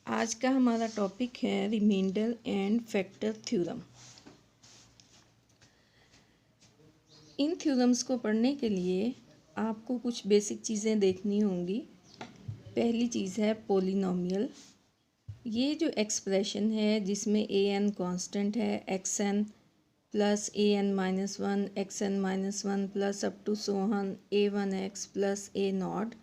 आज का हमारा टॉपिक है रिमाइंडर एंड फैक्टर थ्योरम। इन थ्योरम्स को पढ़ने के लिए आपको कुछ बेसिक चीज़ें देखनी होंगी। पहली चीज़ है पोलिनोमियल। ये जो एक्सप्रेशन है जिसमें ए एन कॉन्स्टेंट है, x n plus a n minus one, x n minus one plus up to so on a one x plus a naught,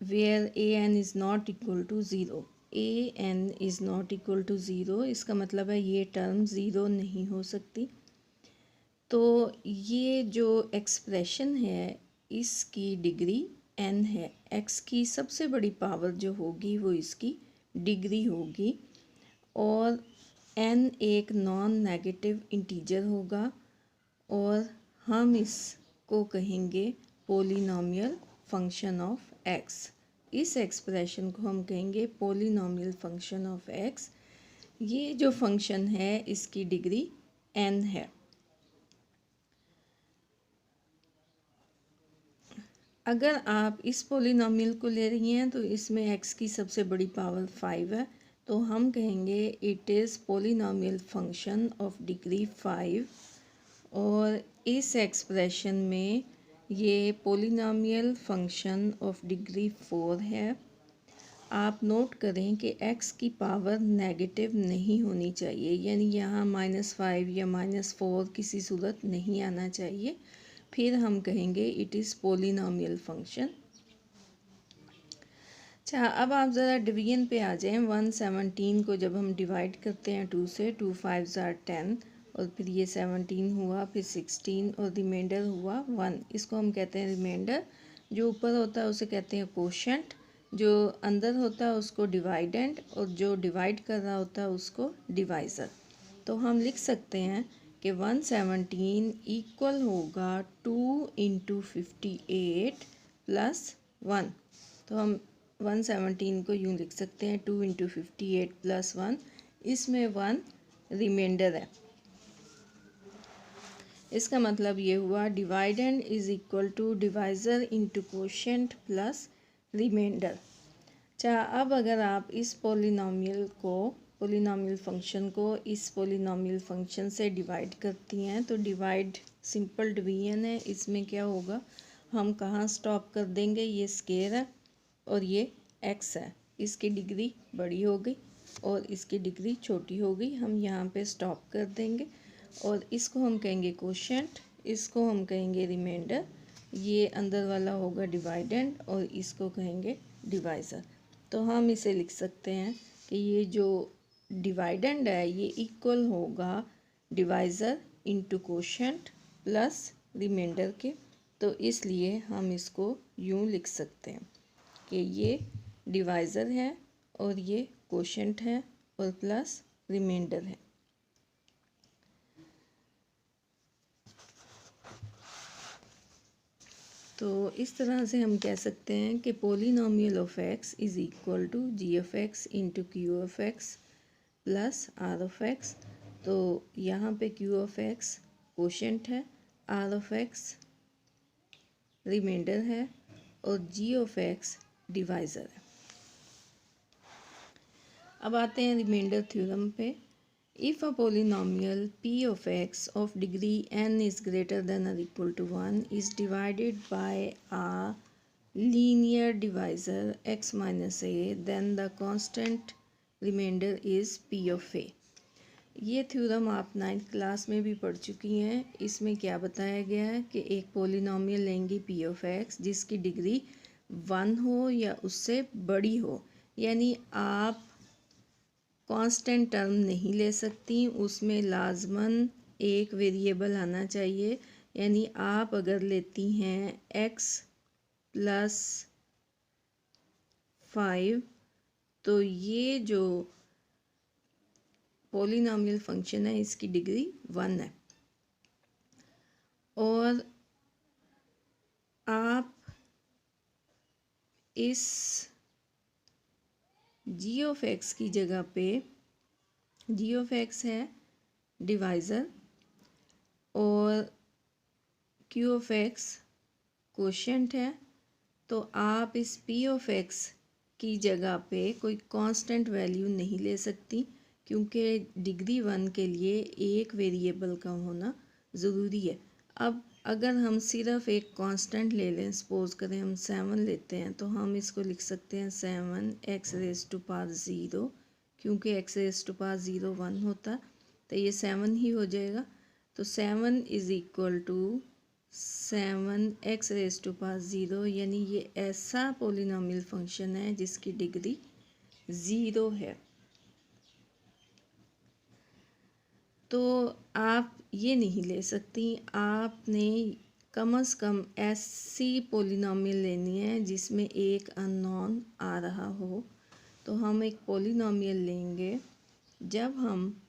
where a n is not equal to zero. A n is not equal to zero, इसका मतलब है ये term zero नहीं हो सकती। तो ये जो एक्सप्रेशन है इसकी डिग्री एन है। एक्स की सबसे बड़ी पावर जो होगी वो इसकी डिग्री होगी और एन एक नॉन नेगेटिव इंटीजर होगा और हम इसको कहेंगे पोलिनोमियल फंक्शन ऑफ एक्स। इस एक्सप्रेशन को हम कहेंगे पोलिनोमियल फंक्शन ऑफ एक्स। ये जो फंक्शन है इसकी डिग्री एन है। अगर आप इस पोलिनोमियल को ले रही हैं तो इसमें एक्स की सबसे बड़ी पावर 5 है, तो हम कहेंगे it is polynomial function of degree 5। और इस एक्सप्रेशन में ये पोलिनोमियल फंक्शन ऑफ डिग्री 4 है। आप नोट करें कि x की पावर नेगेटिव नहीं होनी चाहिए, यानी यहाँ -5 या -4 किसी सूरत नहीं आना चाहिए, फिर हम कहेंगे इट इज़ पोलिनोमियल फंक्शन। अच्छा, अब आप ज़रा डिवीजन पे आ जाएं। 117 को जब हम डिवाइड करते हैं 2 से, 2 5 are 10 और फिर ये 17 हुआ, फिर 16 और रिमाइंडर हुआ 1। इसको हम कहते हैं रिमाइंडर। जो ऊपर होता है उसे कहते हैं कोशेंट, जो अंदर होता है उसको डिवाइडेंड और जो डिवाइड कर रहा होता है उसको डिवाइज़र। तो हम लिख सकते हैं कि 117 इक्वल होगा 2 × 58 + 1। तो हम 117 को यूँ लिख सकते हैं 2 × 58 + 1। इसमें 1 रिमाइंडर है। इसका मतलब ये हुआ dividend is equal to divisor into quotient plus remainder. अच्छा, अब अगर आप इस पोलिनोमियल फंक्शन को इस पोलिनोमियल फंक्शन से डिवाइड करती हैं तो डिवाइड सिंपल डिवीजन है। इसमें क्या होगा, हम कहाँ स्टॉप कर देंगे, ये स्केयर है और ये एक्स है, इसकी डिग्री बड़ी हो गई और इसकी डिग्री छोटी हो गई, हम यहाँ पे स्टॉप कर देंगे और इसको हम कहेंगे कोशेंट, इसको हम कहेंगे रिमाइंडर, ये अंदर वाला होगा डिवाइडेंड और इसको कहेंगे डिवाइज़र। तो हम इसे लिख सकते हैं कि ये जो डिवाइडेंड है ये इक्वल होगा divisor into quotient plus remainder के। तो इसलिए हम इसको यूँ लिख सकते हैं कि ये डिवाइज़र है और ये कोशेंट है और प्लस रिमाइंडर है। तो इस तरह से हम कह सकते हैं कि polynomial of x is equal to g of x into q of x plus r of x. तो यहाँ पे क्यू ऑफ एक्स कोशेंट है, आर ऑफ एक्स रिमाइंडर है और जी ऑफ एक्स डिवाइज़र है। अब आते हैं रिमाइंडर थ्योरम पे। If a polynomial p of x of degree n is greater than or equal to 1 is divided by a linear divisor x minus a, then the constant remainder is p of a। ये theorem आप 9th class में भी पढ़ चुकी हैं। इसमें क्या बताया गया है कि एक पोलिनोमियल लेंगी p of x जिसकी डिग्री 1 हो या उससे बड़ी हो, यानी आप कांस्टेंट टर्म नहीं ले सकती, उसमें लाजमन एक वेरिएबल आना चाहिए। यानी आप अगर लेती हैं x + 5 तो ये जो पोलिनोमियल फंक्शन है इसकी डिग्री 1 है और आप इस जी ऑफ एक्स की जगह पे, जी ऑफ एक्स है डिवाइज़र और क्यू ऑफ एक्स कोशेंट है, तो आप इस पी ऑफ एक्स की जगह पे कोई कांस्टेंट वैल्यू नहीं ले सकती, क्योंकि डिग्री 1 के लिए एक वेरिएबल का होना ज़रूरी है। अब अगर हम सिर्फ एक कांस्टेंट ले लें, सपोज करें हम 7 लेते हैं, तो हम इसको लिख सकते हैं 7x⁻0, क्योंकि x⁻0 1 होता तो ये 7 ही हो जाएगा। तो 7 इज़ इक्वल टू 7x⁻0, यानी ये ऐसा पोलिनोमियल फंक्शन है जिसकी डिग्री 0 है। तो आप ये नहीं ले सकती, आपने कम से कम ऐसी पोलिनोमियल लेनी है जिसमें एक अननोन आ रहा हो। तो हम एक पोलिनोमियल लेंगे। जब हम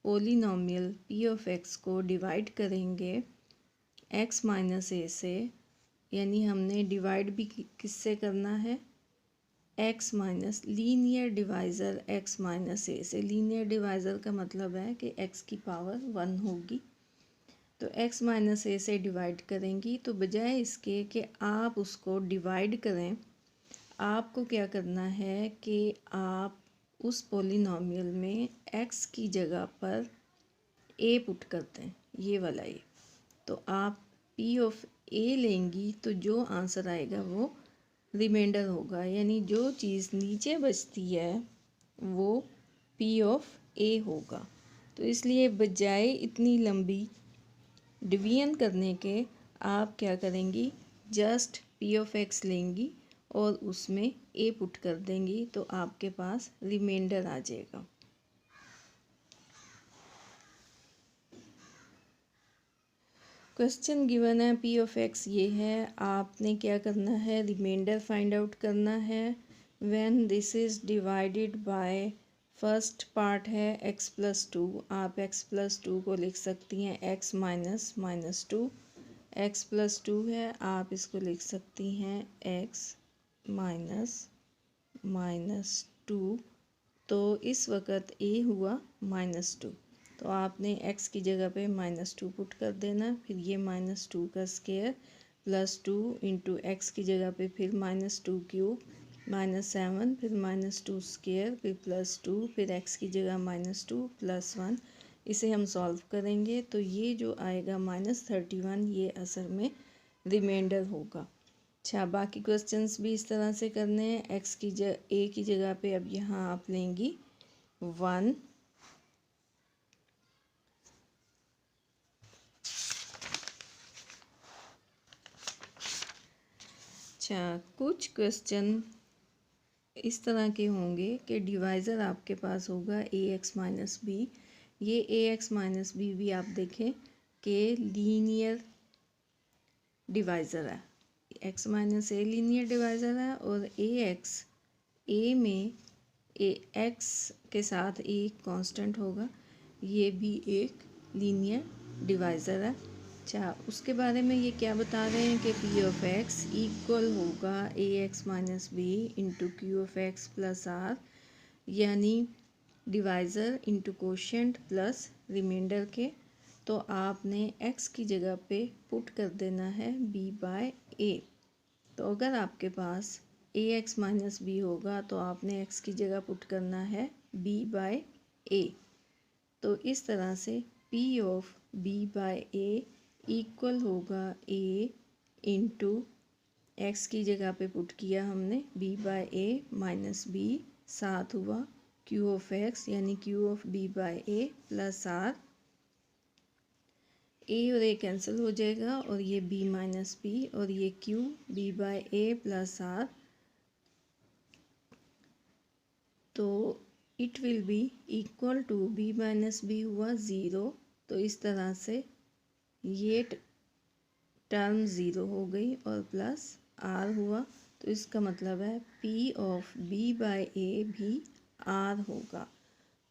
पोलिनोमियल p ऑफ x को डिवाइड करेंगे x माइनस a से, यानी हमने डिवाइड भी किससे करना है, x minus linear divisor x minus a से। लीनियर डिवाइज़र का मतलब है कि x की पावर 1 होगी। तो x माइनस a से डिवाइड करेंगी, तो बजाय इसके कि आप उसको डिवाइड करें, आपको क्या करना है कि आप उस पोलिनोमियल में x की जगह पर a पुट करते हैं, ये वाला a। तो आप p ऑफ a लेंगी तो जो आंसर आएगा वो रिमाइंडर होगा, यानी जो चीज़ नीचे बचती है वो p ऑफ a होगा। तो इसलिए बजाय इतनी लंबी डिवीजन करने के आप क्या करेंगी, जस्ट p ऑफ x लेंगी और उसमें a पुट कर देंगी, तो आपके पास रिमाइंडर आ जाएगा। क्वेश्चन गिवन है p ऑफ x ये है, आपने क्या करना है, रिमाइंडर फाइंड आउट करना है। When this is divided by, first part है x+2, आप x+2 को लिख सकती हैं x माइनस -2। x+2 है, आप इसको लिख सकती हैं x माइनस -2। तो इस वक्त a हुआ -2, तो आपने x की जगह पे -2 पुट कर देना। फिर ये -2 का स्क्वायर +2 इंटू x की जगह पे फिर -2 क्यूब -7, फिर -2 स्क्वायर, फिर +2, फिर x की जगह -2 +1। इसे हम सॉल्व करेंगे तो ये जो आएगा -31, ये असल में रिमाइंडर होगा। अच्छा, बाकी क्वेश्चंस भी इस तरह से करने हैं। x की a की जगह पे अब यहाँ आप लेंगी 1, अच्छा कुछ क्वेश्चन इस तरह के होंगे कि डिवाइज़र आपके पास होगा ax माइनस बी। ये ax माइनस बी भी आप देखें कि लीनियर डिवाइज़र है, x minus a linear divisor है, और ax a में x के साथ एक कांस्टेंट होगा, ये भी एक लीनियर डिवाइज़र है। अच्छा, उसके बारे में ये क्या बता रहे हैं कि p ऑफ x इक्वल होगा ax minus b into q of x plus r, यानी divisor into quotient plus remainder के। तो आपने x की जगह पे पुट कर देना है b बाय a। तो अगर आपके पास ax माइनस बी होगा तो आपने x की जगह पुट करना है b बाय a। तो इस तरह से p of b by a equal होगा a इंटू x की जगह पे पुट किया हमने b by a minus b, साथ हुआ q ऑफ x यानी q of b by a plus r। a और a कैंसिल हो जाएगा और ये b माइनस b और ये q b by a plus r। तो it will be equal to b minus b हुआ 0। तो इस तरह से ये टर्म 0 हो गई और प्लस r हुआ। तो इसका मतलब है p of b by a भी r होगा।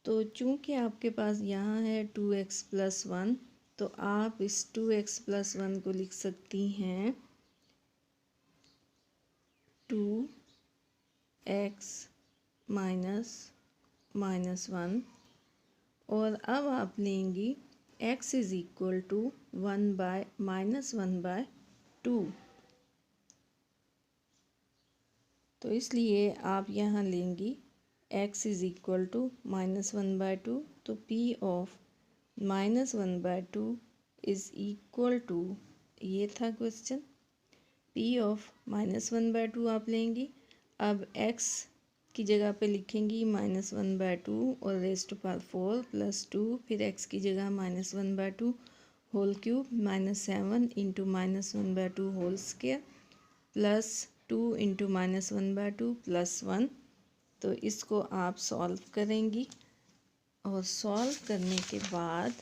तो चूँकि आपके पास यहाँ है 2x प्लस 1, तो आप इस 2x प्लस 1 को लिख सकती हैं 2x माइनस 1। और अब आप लेंगी x is equal to 1 by -1/2। तो इसलिए आप यहाँ लेंगी x इज़ इक्वल टू -1/2। तो p of -1/2 is equal to, ये था क्वेश्चन, p ऑफ -1/2 आप लेंगी। अब x की जगह पे लिखेंगी -1/2 और रेज़ टू पावर 4 + 2, फिर x की जगह -1/2 whole cube -7 into -1/2 whole square plus 2 into -1/2 + 1। तो इसको आप सॉल्व करेंगी और सॉल्व करने के बाद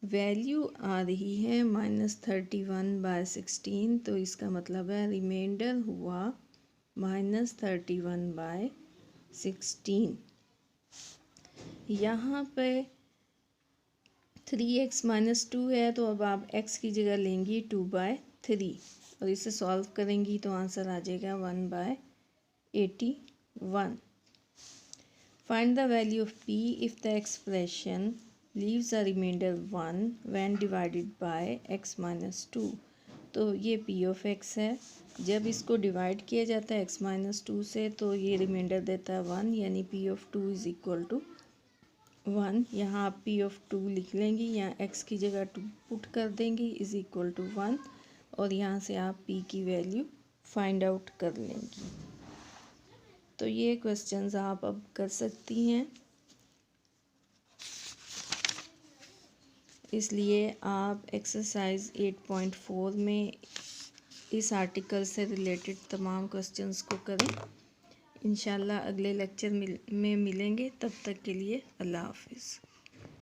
वैल्यू आ रही है -31/16। तो इसका मतलब है रिमाइंडर हुआ -31/16। यहाँ पे 3x - 2 है, तो अब आप x की जगह लेंगी 2/3 और इसे सॉल्व करेंगी तो आंसर आ जाएगा 1/81। Find the value of p if the expression leaves a remainder 1 when divided by x - 2। तो ये p ऑफ x है। जब इसको डिवाइड किया जाता है x - 2 से तो ये रिमाइंडर देता है 1, यानी p of 2 is equal to 1। यहाँ आप p ऑफ 2 लिख लेंगी, यहाँ x की जगह 2 पुट कर देंगी इज़ इक्वल टू 1 और यहाँ से आप p की वैल्यू फाइंड आउट कर लेंगी। तो ये क्वेश्चंस आप अब कर सकती हैं। इसलिए आप एक्सरसाइज 8.4 में इस आर्टिकल से रिलेटेड तमाम क्वेश्चंस को करें। इंशाल्लाह अगले लेक्चर में मिलेंगे। तब तक के लिए अल्लाह हाफिज़।